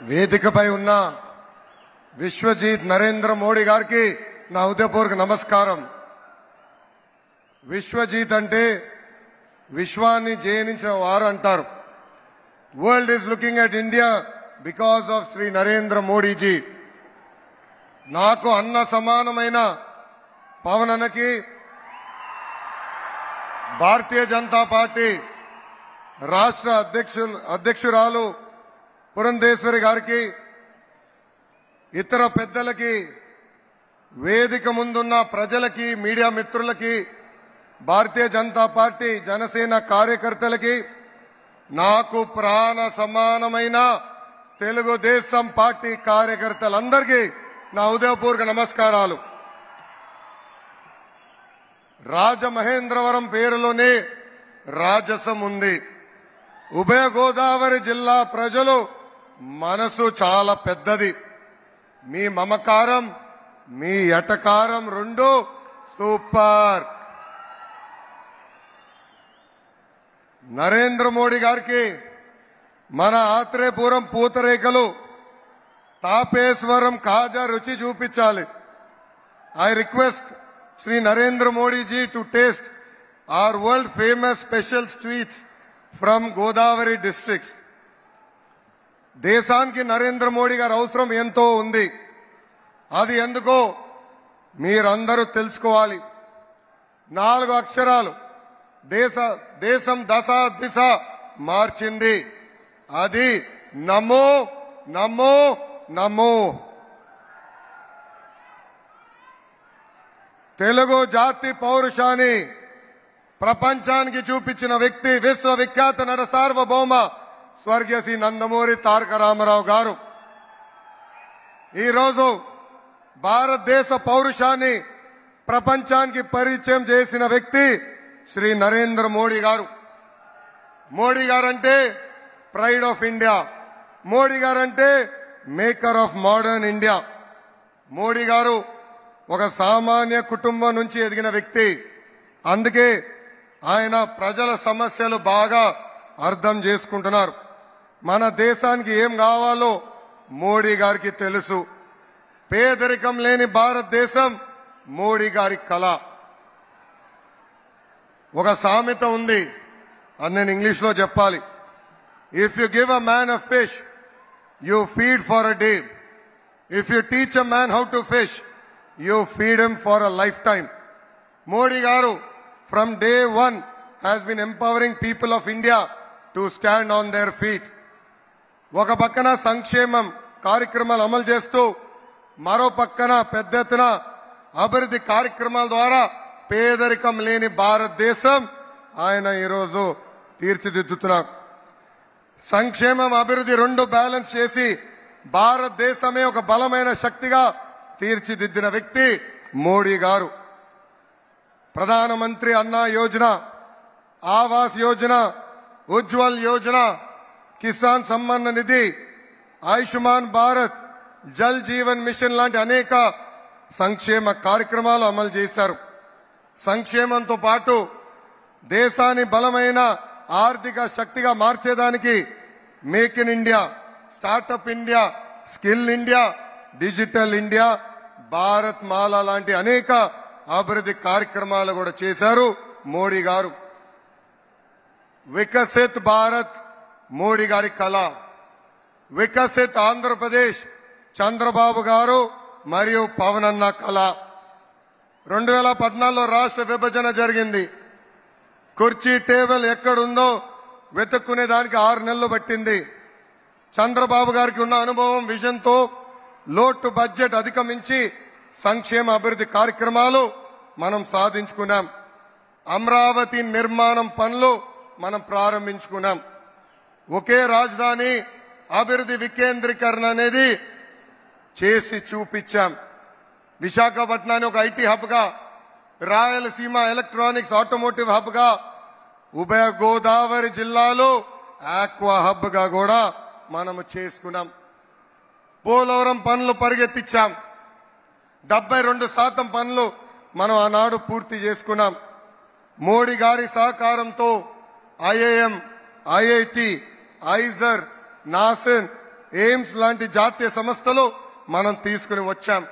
వేదికపై ఉన్న విశ్వజిత్ నరేంద్ర మోడీ గారికి నా హృదయపూర్వక నమస్కారం. విశ్వజిత్ అంటే విశ్వాన్ని జయించిన వారు అంటారు. World is looking at India because of Shri Narendra Modiji. నాకు అన్న సమానమైన పవన్ అన్నకి, భారతీయ జనతా పార్టీ రాష్ట్ర అధ్యక్షురాలు పురంధేశ్వరి గారికి, ఇతర పెద్దలకి, వేదిక ముందున్న ప్రజలకి, మీడియా మిత్రులకి, భారతీయ జనతా పార్టీ జనసేన కార్యకర్తలకి, నాకు ప్రాణ సమానమైన తెలుగుదేశం పార్టీ కార్యకర్తలందరికీ నా హృదయపూర్వక నమస్కారాలు. రాజమహేంద్రవరం పేరులోనే రాజసం ఉంది. ఉభయ గోదావరి జిల్లా ప్రజలు మనసు చాలా పెద్దది. మీ మమకారం, మీ ఎటకారం రెండు సూపర్. నరేంద్ర మోడీ గారికి మన ఆత్రేయపురం పూతరేకలు, తాపేశ్వరం కాజా రుచి చూపించాలి. I request Shri Narendra Modi ji to taste our world famous special sweets from Godavari districts. దేశానికి నరేంద్ర మోడీ గారి అవసరం ఎంతో ఉంది. అది ఎందుకో మీరందరూ తెలుసుకోవాలి. 4 అక్షరాలు దేశం దశ దిశ మార్చింది. అది నమో నమో నమో. తెలుగు జాతి పౌరుషాన్ని ప్రపంచానికి చూపించిన వ్యక్తి విశ్వవిఖ్యాత నట సార్వభౌమ స్వర్గీయ శ్రీ నందమూరి తారక రామారావు గారు. ఈరోజు భారతదేశ పౌరుషాన్ని ప్రపంచానికి పరిచయం చేసిన వ్యక్తి శ్రీ నరేంద్ర మోడీ గారు. Modi guarantee pride of India. Modi guarantee maker of modern India. Modi గారు ఒక సామాన్య కుటుంబం నుంచి ఎదిగిన వ్యక్తి. అందుకే ఆయన ప్రజల సమస్యలు బాగా అర్థం చేసుకుంటున్నారు. మన దేశానికి ఏం కావాలో మోడీ గారికి తెలుసు. పేదరికం లేని భారతదేశం మోడీ గారి కళ. ఒక సామెత ఉంది, అది నేను ఇంగ్లీష్ లో చెప్పాలి. If you give a man a fish, you feed for a day. If you teach a man how to fish, you feed him for a lifetime. Modi garu from day one has been empowering people of India to stand on their feet. ఒక పక్కన సంక్షేమం కార్యక్రమాలు అమలు చేస్తూ మరో పక్కన పెద్ద ఎత్తున అభివృద్ధి కార్యక్రమాల ద్వారా పేదరికం లేని భారతదేశం ఆయన ఈరోజు తీర్చిదిద్దుతున్నారు. సంక్షేమం అభివృద్ధి రెండు బ్యాలెన్స్ చేసి భారతదేశమే ఒక బలమైన శక్తిగా తీర్చిదిద్దిన వ్యక్తి మోడీ గారు. ప్రధానమంత్రి అన్నా యోజన, ఆవాస్ యోజన, ఉజ్వల్ యోజన, కిసాన్ సమ్మాన్ నిధి, ఆయుష్మాన్ భారత్, జల్ జీవన్ మిషన్ లాంటి అనేక సంక్షేమ కార్యక్రమాలు అమలు చేశారు. సంక్షేమంతో పాటు దేశాన్ని బలమైన ఆర్థిక శక్తిగా మార్చేదానికి make in India, startup India, skill India, digital India, Bharat Mala లాంటి అనేక అభివృద్ధి కార్యక్రమాలు కూడా చేశారు మోడీ గారు. వికసిత్ భారత్ మోడీ గారి కళ. వికసిత్ ఆంధ్రప్రదేశ్ చంద్రబాబు గారు మరియు పవన్ అన్న కళ. 2014లో రాష్ట్ర విభజన జరిగింది. కుర్చీ టేబుల్ ఎక్కడుందో వెతుక్కునే దానికి 6 నెలలు పట్టింది. చంద్రబాబు గారికి ఉన్న అనుభవం, విజన్తో లోటు బడ్జెట్ అధిగమించి సంక్షేమ అభివృద్ధి కార్యక్రమాలు మనం సాధించుకున్నాం. అమరావతి నిర్మాణం పనులు మనం ప్రారంభించుకున్నాం. ఒకే రాజధాని అభివృద్ధి వికేంద్రీకరణ అనేది చేసి చూపించాం. విశాఖపట్నాన్ని ఒక ఐటీ హబ్ గా, రాయలసీమ ఎలక్ట్రానిక్స్ ఆటోమోటివ్ హబ్ గా, ఉభయ గోదావరి జిల్లాలో ఆక్వా హబ్ గా కూడా మనము చేసుకున్నాం. పోలవరం పనులు పరిగెత్తించాం. 72% పనులు మనం ఆనాడు పూర్తి చేసుకున్నాం. మోడీ గారి సహకారంతో IIM, IIT, IISER, NACIN, AIIMS లాంటి జాతీయ సంస్థలు మనం తీసుకుని వచ్చాం.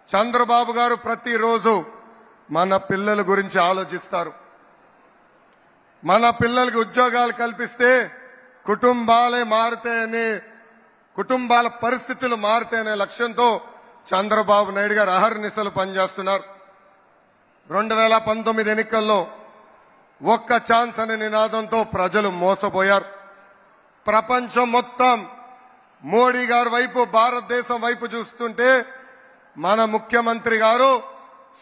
చంద్రబాబు గారు ప్రతిరోజు మన పిల్లల గురించి ఆలోచిస్తారు. మన పిల్లలకి ఉద్యోగాలు కల్పిస్తే కుటుంబాలే మారుతాయని, కుటుంబాల పరిస్థితులు మారుతాయనే లక్ష్యంతో చంద్రబాబు నాయుడు గారు అహర్నిశలు పనిచేస్తున్నారు. 2019 ఎన్నికల్లో ఒక్క ఛాన్స్ అనే నినాదంతో ప్రజలు మోసపోయారు. ప్రపంచం మొత్తం మోడీ గారి వైపు, భారతదేశం వైపు చూస్తుంటే మన ముఖ్యమంత్రి గారు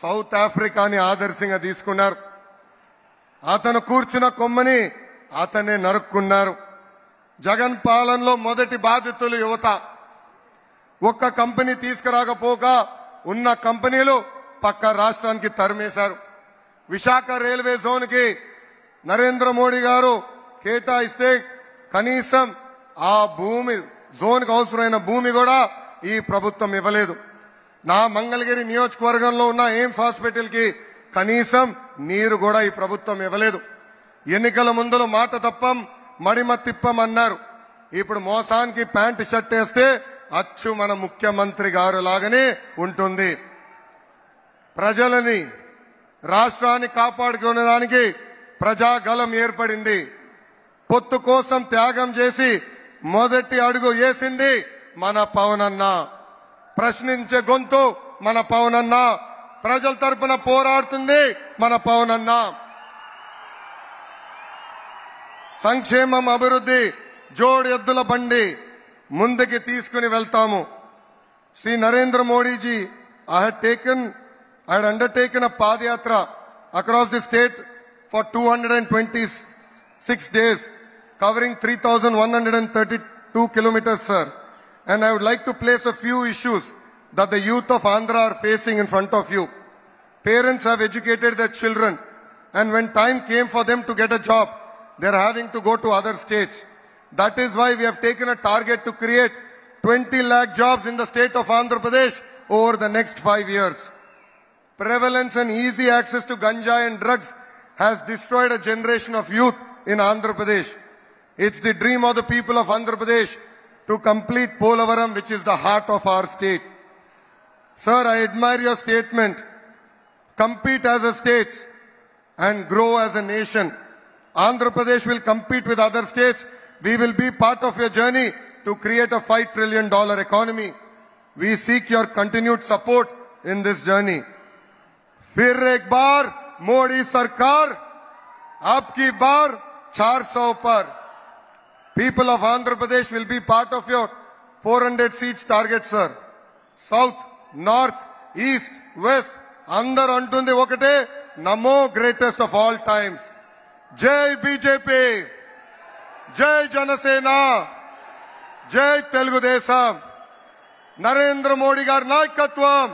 సౌత్ ఆఫ్రికాని ఆదర్శంగా తీసుకున్నారు. అతను కూర్చున్న కొమ్మని అతనే నరుక్కున్నారు. జగన్ పాలనలో మొదటి బాధితులు యువత. ఒక్క కంపెనీ తీసుకురాకపోగా ఉన్న కంపెనీలు పక్క రాష్ట్రానికి తరిమేశారు. విశాఖ రైల్వే జోన్ కి నరేంద్ర మోడీ గారు కేటాయిస్తే కనీసం ఆ భూమి జోన్ కు అవసరమైన భూమి కూడా ఈ ప్రభుత్వం ఇవ్వలేదు. నా మంగళగిరి నియోజకవర్గంలో ఉన్న ఎయిమ్స్ హాస్పిటల్ కి కనీసం నీరు కూడా ఈ ప్రభుత్వం ఇవ్వలేదు. ఎన్నికల ముందులో మాట తప్పం మడిమ తిప్పం అన్నారు. ఇప్పుడు మోసానికి ప్యాంటు షర్ట్ వేస్తే అచ్చు మన ముఖ్యమంత్రి గారు లాగానే ఉంటుంది. ప్రజలని, రాష్ట్రాన్ని కాపాడుకునేదానికి ప్రజాగలం ఏర్పడింది. పొత్తు కోసం త్యాగం చేసి మొదటి అడుగు వేసింది మన పవన్ అన్న. ప్రశ్నించే గొంతు మన పవన్ అన్న. ప్రజల తరపున పోరాడుతుంది మన పవన్ అన్న. సంక్షేమం, అభివృద్ధి జోడు ఎద్దుల బండి ముందుకి తీసుకుని వెళ్తాము. Shri Narendra Modiji I had undertaken a Padayatra across the state for 226 days, covering 3,132 kilometers, sir. And I would like to place a few issues that the youth of Andhra are facing in front of you. Parents have educated their children, and when time came for them to get a job, they are having to go to other states. That is why we have taken a target to create 20 lakh jobs in the state of Andhra Pradesh over the next 5 years. Prevalence and easy access to ganja and drugs has destroyed a generation of youth in Andhra Pradesh. It's the dream of the people of Andhra Pradesh to complete Polavaram, which is the heart of our state. Sir, I admire your statement. Compete as a state and grow as a nation. Andhra Pradesh will compete with other states. We will be part of your journey to create a $5 trillion economy. We seek your continued support in this journey. फिर एक बार मोदी सरकार, आपकी बार 400 पर. People of Andhra Pradesh will be part of your 400 seats target, sir. South, North, East, West, అందరూ అంటుంది ఒకటే, నమో greatest of all times. జై BJP, జై జనసేన, జై తెలుగుదేశం. నరేంద్ర మోడీ గారి నాయకత్వం,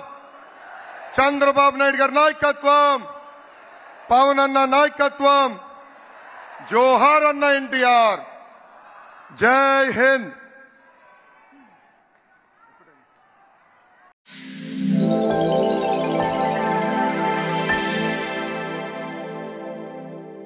చంద్రబాబు నాయుడు గారి నాయకత్వం, పవన్ అన్న నాయకత్వం. జోహార్ అన్న ఎన్టీఆర్. జై హింద్.